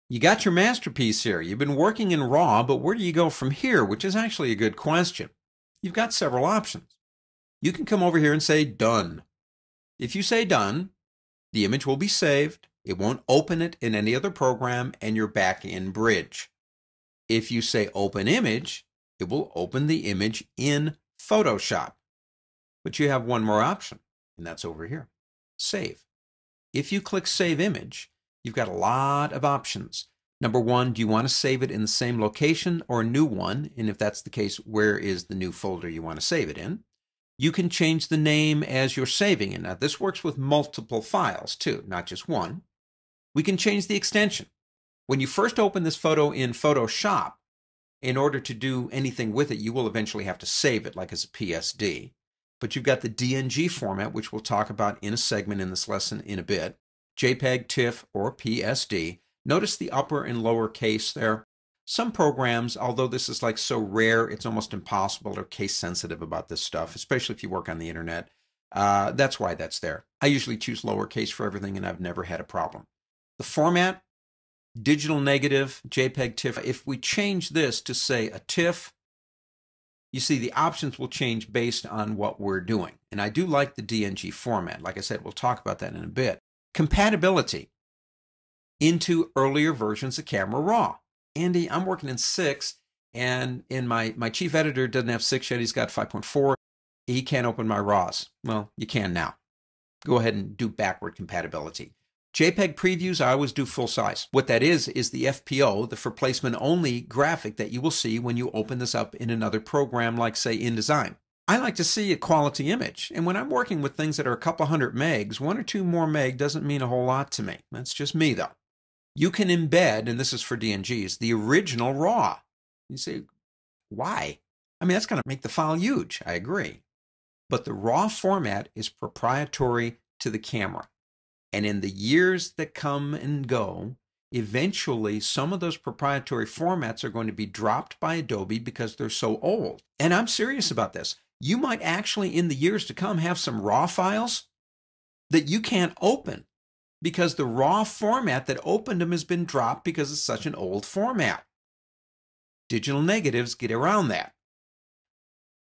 You got your masterpiece here. You've been working in RAW, but where do you go from here? Which is actually a good question. You've got several options. You can come over here and say done. If you say done, the image will be saved. It won't open it in any other program, and you're back in Bridge. If you say open image, it will open the image in Photoshop. But you have one more option, and that's over here, save. If you click Save Image, you've got a lot of options. Number one, do you want to save it in the same location or a new one? And if that's the case, where is the new folder you want to save it in? You can change the name as you're saving it. Now, this works with multiple files too, not just one. We can change the extension. When you first open this photo in Photoshop, in order to do anything with it, you will eventually have to save it, like as a PSD. But you've got the DNG format, which we'll talk about in a segment in this lesson in a bit, JPEG, TIFF, or PSD. Notice the upper and lower case there. Some programs, although this is like so rare, it's almost impossible. They're case sensitive about this stuff, especially if you work on the internet. That's why that's there. I usually choose lowercase for everything, and I've never had a problem. The format, digital negative, JPEG, TIFF. If we change this to, say, a TIFF, you see the options will change based on what we're doing. And I do like the DNG format. Like I said, we'll talk about that in a bit. Compatibility into earlier versions of Camera Raw. Andy, I'm working in 6, and my chief editor doesn't have 6 yet. He's got 5.4. He can't open my RAWs. Well, you can now. Go ahead and do backward compatibility. JPEG previews, I always do full size. What that is the FPO, the for placement only graphic that you will see when you open this up in another program like, say, InDesign. I like to see a quality image, and when I'm working with things that are a couple hundred megs, 1 or 2 more meg doesn't mean a whole lot to me. That's just me, though. You can embed, and this is for DNGs, the original RAW. You say, why? I mean, that's going to make the file huge. I agree. But the RAW format is proprietary to the camera. And in the years that come and go, eventually some of those proprietary formats are going to be dropped by Adobe because they're so old. And I'm serious about this. You might actually, in the years to come, have some RAW files that you can't open because the RAW format that opened them has been dropped because it's such an old format. Digital negatives get around that.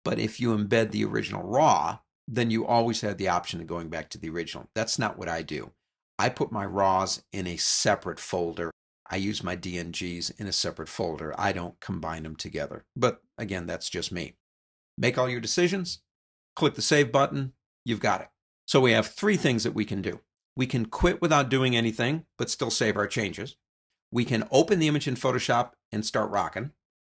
But if you embed the original RAW, then you always have the option of going back to the original. That's not what I do. I put my RAWs in a separate folder. I use my DNGs in a separate folder. I don't combine them together. But again, that's just me. Make all your decisions, click the Save button, you've got it. So we have 3 things that we can do. We can quit without doing anything, but still save our changes. We can open the image in Photoshop and start rocking.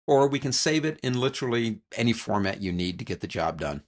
Or we can save it in literally any format you need to get the job done.